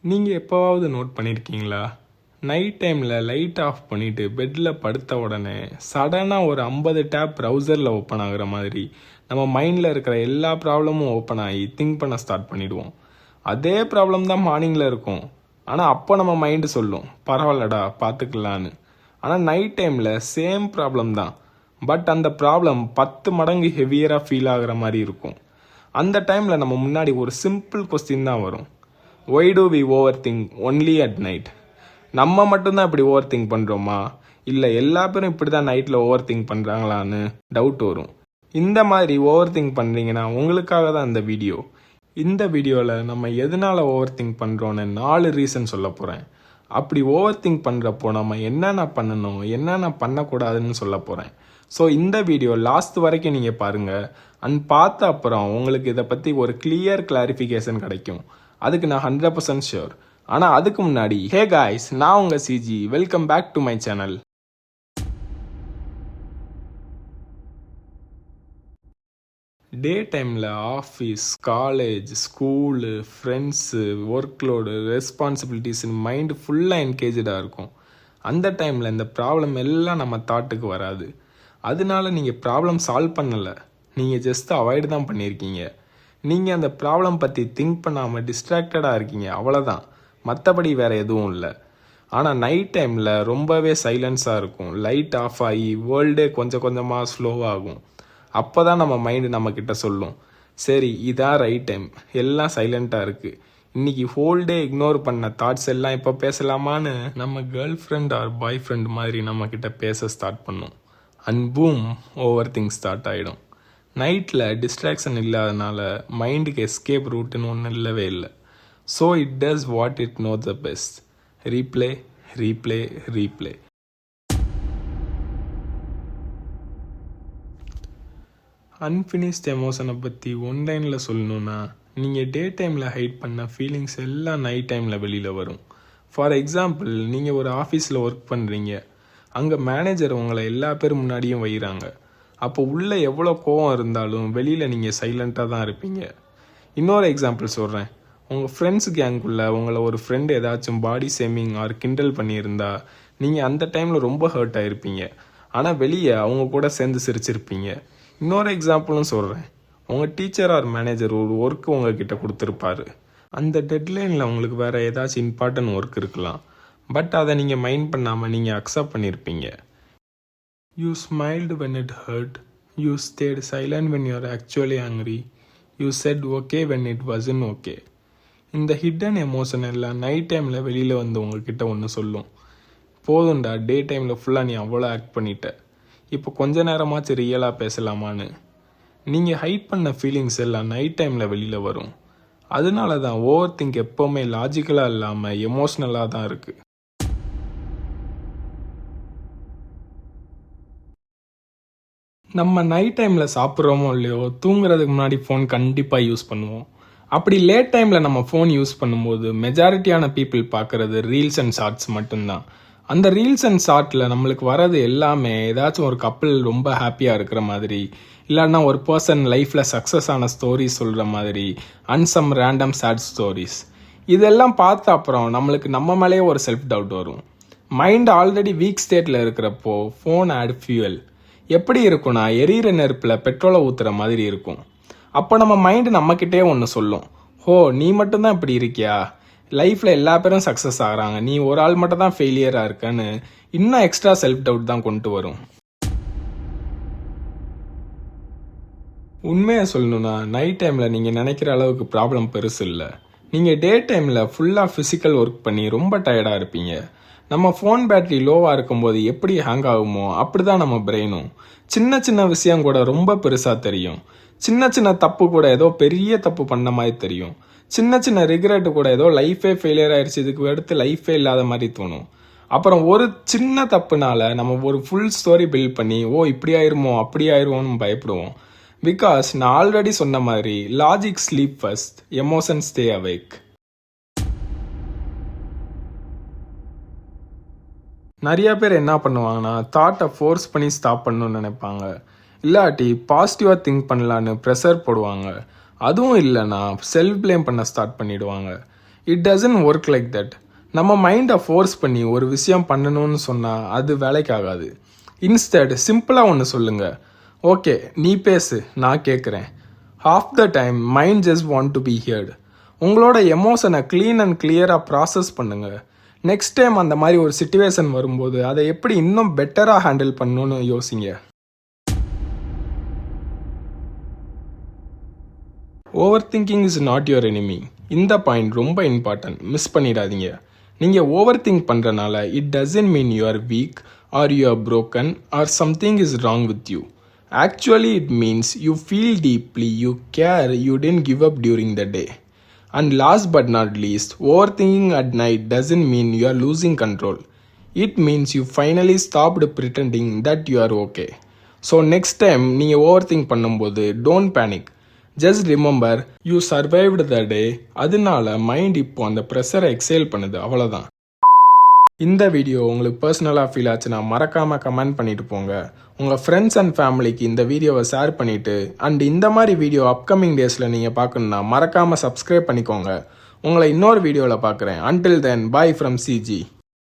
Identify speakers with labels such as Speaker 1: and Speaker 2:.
Speaker 1: நீங்கள் எப்போவாவது நோட் பண்ணியிருக்கீங்களா? நைட் டைமில் லைட் ஆஃப் பண்ணிவிட்டு பெட்டில் படுத்த உடனே சடனாக ஒரு 50 டேப் ப்ரௌசரில் ஓப்பன் ஆகுற மாதிரி நம்ம மைண்டில் இருக்கிற எல்லா ப்ராப்ளமும் ஓப்பன் ஆகி திங்க் பண்ண ஸ்டார்ட் பண்ணிவிடுவோம். அதே ப்ராப்ளம் தான் மார்னிங்கில் இருக்கும், ஆனால் அப்போ நம்ம மைண்டு சொல்லும் பரவாயில்லடா பார்த்துக்கலான்னு. ஆனால் நைட் டைமில் சேம் ப்ராப்ளம் தான், பட் அந்த ப்ராப்ளம் 10 மடங்கு ஹெவியராக ஃபீல் ஆகுற மாதிரி இருக்கும். அந்த டைமில் நம்ம முன்னாடி ஒரு சிம்பிள் கொஸ்டின் தான் வரும். Why do we overthink only at night? நம்ம மட்டும்தான் இப்படி ஓவர் திங்க் பண்ணுறோமா, இல்லை எல்லா பேரும் இப்படி தான் நைட்டில் ஓவர் திங்க் பண்ணுறாங்களான்னு டவுட் வரும். இந்த மாதிரி ஓவர் திங்க் பண்ணுறீங்கன்னா உங்களுக்காக தான் இந்த வீடியோ. இந்த வீடியோவில் நம்ம எதனால் ஓவர் திங்க் பண்ணுறோன்னு 4 ரீசன் சொல்ல போகிறேன். அப்படி ஓவர் திங்க் பண்ணுறப்போ நம்ம என்னென்ன பண்ணணும் என்னென்ன பண்ணக்கூடாதுன்னு சொல்ல போகிறேன். ஸோ இந்த வீடியோ லாஸ்ட் வரைக்கும் நீங்கள் பாருங்கள். அண்ட் பார்த்த அப்புறம் உங்களுக்கு இதை பற்றி ஒரு கிளியர் கிளாரிஃபிகேஷன் கிடைக்கும். அதுக்கு நான் 100% ஷியோர். ஆனால் அதுக்கு முன்னாடி, ஹே காய்ஸ், நான் உங்கள் சிஜி. Welcome back to my channel. Day டைமில் office, college, school, friends, work load, ரெஸ்பான்சிபிலிட்டிஸ்னு மைண்டு ஃபுல்லாக என்கேஜாக இருக்கும். அந்த டைமில் இந்த ப்ராப்ளம் எல்லாம் நம்ம தாட்டுக்கு வராது. அதனால நீங்கள் ப்ராப்ளம் சால்வ் பண்ணலை, நீங்கள் ஜஸ்ட் அவாய்டு தான் பண்ணியிருக்கீங்க. நீங்கள் அந்த ப்ராப்ளம் பற்றி திங்க் பண்ணாமல் டிஸ்ட்ராக்டடாக இருக்கீங்க, அவ்வளோதான். மற்றபடி வேறு எதுவும் இல்லை. ஆனால் நைட் டைமில் ரொம்பவே சைலன்ஸாக இருக்கும். லைட் ஆஃப் ஆகி வேர்ல்டே கொஞ்சம் கொஞ்சமாக ஸ்லோவாகும். அப்போ தான் நம்ம மைண்டு நம்மக்கிட்ட சொல்லும், சரி இதான் ரைட் டைம், எல்லாம் சைலண்ட்டாக இருக்குது, இன்றைக்கி ஹோல் டே இக்னோர் பண்ண தாட்ஸ் எல்லாம் இப்போ பேசலாமான்னு நம்ம கேர்ள் ஃப்ரெண்ட் ஆர் பாய் ஃப்ரெண்ட் மாதிரி நம்மக்கிட்ட பேச ஸ்டார்ட் பண்ணும். And boom, over think start ஆகிடும். நைட்டில் டிஸ்ட்ராக்ஷன் இல்லாதனால மைண்டுக்கு எஸ்கேப் ரூட்டுன்னு ஒன்றும் இல்லவே இல்லை. So it does what it knows the best: replay, replay, replay. Unfinished எமோஷனை பற்றி ஒன்லைனில் சொல்லணுன்னா, நீங்கள் டே டைமில் ஹைட் பண்ண ஃபீலிங்ஸ் எல்லாம் நைட் டைமில் வெளியில் வரும். ஃபார் எக்ஸாம்பிள், நீங்கள் ஒரு ஆஃபீஸில் ஒர்க் பண்ணுறீங்க, அங்கே மேனேஜர் உங்களை எல்லா பேர் முன்னாடியும் வைகிறாங்க. அப்போ உள்ளே எவ்வளோ கோவம் இருந்தாலும் வெளியில் நீங்கள் சைலண்ட்டாக தான் இருப்பீங்க. இன்னொரு எக்ஸாம்பிள் சொல்கிறேன். உங்கள் ஃப்ரெண்ட்ஸ் கேங்குள்ளே உங்களை ஒரு ஃப்ரெண்டு ஏதாச்சும் பாடி ஷேமிங் ஆர் கிண்டல் பண்ணியிருந்தா நீங்கள் அந்த டைமில் ரொம்ப ஹர்ட் ஆகிருப்பீங்க. ஆனால் வெளியே அவங்க கூட சேர்ந்து சிரிச்சிருப்பீங்க. இன்னொரு எக்ஸாம்பிளும் சொல்கிறேன். உங்கள் டீச்சர் ஆர் மேனேஜர் ஒரு ஒர்க்கு உங்ககிட்ட கொடுத்துருப்பாரு. அந்த டெட்லைனில் உங்களுக்கு வேறு ஏதாச்சும் இம்பார்ட்டன்ட் ஒர்க் இருக்கலாம், பட் அதை நீங்கள் மைண்ட் பண்ணாமல் நீங்கள் அக்செப்ட் பண்ணியிருப்பீங்க. You smiled when it hurt. You stayed silent when you are actually angry. You said okay when it wasn't okay. இந்த ஹிடன் எமோஷன் எல்லாம் நைட் டைமில் வெளியில் வந்து உங்ககிட்ட ஒன்று சொல்லும், போதும்டா டே டைமில் ஃபுல்லாக நீ அவ்வளோ ஆக்ட் பண்ணிட்ட, இப்போ கொஞ்ச நேரமாச்சும் ரியலாக பேசலாமான்னு. நீங்கள் ஹைட் பண்ண ஃபீலிங்ஸ் எல்லாம் நைட் டைமில் வெளியில் வரும். அதனால தான் ஓவர் திங்க் எப்போவுமே லாஜிக்கலாக இல்லாமல் எமோஷ்னலாக தான் இருக்குது. நம்ம நைட் டைமில் சாப்பிட்றோமோ இல்லையோ, தூங்குறதுக்கு முன்னாடி ஃபோன் கண்டிப்பாக யூஸ் பண்ணுவோம். அப்படி லேட் டைமில் நம்ம ஃபோன் யூஸ் பண்ணும்போது மெஜாரிட்டியான பீப்புள் பார்க்குறது ரீல்ஸ் அண்ட் ஷார்ட்ஸ் மட்டும்தான். அந்த ரீல்ஸ் அண்ட் ஷார்ட்டில் நம்மளுக்கு வர்றது எல்லாமே ஏதாச்சும் ஒரு கப்பிள் ரொம்ப ஹாப்பியாக இருக்கிற மாதிரி, இல்லைன்னா ஒரு பர்சன் லைஃப்பில் சக்ஸஸ் ஆன ஸ்டோரிஸ் சொல்கிற மாதிரி, and some random sad stories. இதெல்லாம் பார்த்த அப்புறம் நம்மளுக்கு நம்ம மேலேயே ஒரு செல்ஃப் டவுட் வரும். மைண்ட் ஆல்ரெடி வீக் ஸ்டேட்டில் இருக்கிறப்போ ஃபோன் ஆட் ஃபியூவல். எப்படி இருக்கும்னா, எரியிற நெருப்பில் பெட்ரோலை ஊற்றுற மாதிரி இருக்கும். அப்போ நம்ம மைண்டு நம்மக்கிட்டே ஒன்று சொல்லும், ஹோ நீ மட்டும்தான் இப்படி இருக்கியா, லைஃப்பில் எல்லா பேரும் சக்ஸஸ் ஆகிறாங்க, நீ ஒரு ஆள் மட்டும் தான் ஃபெயிலியராக இருக்கன்னு இன்னும் எக்ஸ்ட்ரா செல்ஃப் டவுட் தான் கொண்டு வரும். உண்மையை சொல்லணும்னா, நைட் டைமில் நீங்கள் நினைக்கிற அளவுக்கு ப்ராப்ளம் பெருசு இல்லை. நீங்கள் டே டைமில் ஃபுல்லாக ஃபிசிக்கல் ஒர்க் பண்ணி ரொம்ப டயர்டாக இருப்பீங்க. நம்ம ஃபோன் பேட்டரி லோவாக இருக்கும்போது எப்படி ஹேங் ஆகுமோ அப்படி தான் நம்ம பிரெயினும். சின்ன சின்ன விஷயம் கூட ரொம்ப பெருசாக தெரியும். சின்ன சின்ன தப்பு கூட ஏதோ பெரிய தப்பு பண்ண மாதிரி தெரியும். சின்ன சின்ன ரிக்ரெட்டு கூட ஏதோ லைஃபே ஃபெயிலியர் ஆயிடுச்சு, இதுக்கு அடுத்து லைஃபே இல்லாத மாதிரி தோணும். அப்புறம் ஒரு சின்ன தப்புனால நம்ம ஒரு ஃபுல் ஸ்டோரி பில்ட் பண்ணி இப்படி ஆயிருமோ அப்படி ஆயிருமோன்னு பயப்படுவோம். பிகாஸ் நான் ஆல்ரெடி சொன்ன மாதிரி logic sleep first, emotion stay awake. நிறைய பேர் என்ன பண்ணுவாங்கன்னா, தாட்டை ஃபோர்ஸ் பண்ணி ஸ்டாப் பண்ணணும்னு நினைப்பாங்க. இல்லாட்டி பாசிட்டிவாக திங்க் பண்ணலான்னு ப்ரெஷர் போடுவாங்க. அதுவும் இல்லைன்னா செல்ஃப் ப்ளேம் பண்ண ஸ்டார்ட் பண்ணிடுவாங்க. It doesn't work like that. நம்ம மைண்டை ஃபோர்ஸ் பண்ணி ஒரு விஷயம் பண்ணணும்னு சொன்னால் அது வேலைக்காகாது. இன்ஸ்டெட் சிம்பிளாக ஒன்று சொல்லுங்கள். ஓகே, நீ பேசு, நான் கேட்குறேன். Half the time mind just want to be heard. உங்களோட எமோஷனை க்ளீன் அண்ட் கிளியராக ப்ராசஸ் பண்ணுங்கள். நெக்ஸ்ட் டைம் அந்த மாதிரி ஒரு சிச்சுவேஷன் வரும்போது அதை எப்படி இன்னும் பெட்டராக ஹேண்டில் பண்ணணும்னு யோசிங்க. Over thinking is not your enemy. இந்த பாயிண்ட் ரொம்ப இம்பார்ட்டன்ட், மிஸ் பண்ணிடாதீங்க. நீங்கள் ஓவர் திங்க் பண்ணுறனால it doesn't mean you are week are you are broken or something is wrong with you. Actually, it means you feel deeply, you care, you didn't give up during the day. And last but not least, overthinking at night doesn't mean you are losing control. It means you finally stopped pretending that you are okay. So next time நீங்கள் overthink பண்ணும்போது don't panic. Just remember, you survived the day. அதனால mind இப்போ அந்த ப்ரெஷரை exhale பண்ணுது, அவ்வளோதான். இந்த video உங்களுக்கு பர்சனலாக ஃபீல் ஆச்சுன்னா மறக்காமல் கமெண்ட் பண்ணிட்டு போங்க. உங்கள் ஃப்ரெண்ட்ஸ் அண்ட் ஃபேமிலிக்கு இந்த வீடியோவை ஷேர் பண்ணிவிட்டு அண்ட் இந்த மாதிரி வீடியோ அப்கமிங் டேஸில் நீங்கள் பார்க்கணுன்னா மறக்காமல் சப்ஸ்கிரைப் பண்ணிக்கோங்க. உங்களை இன்னொரு வீடியோவில் பார்க்குறேன். Until then, bye from CG.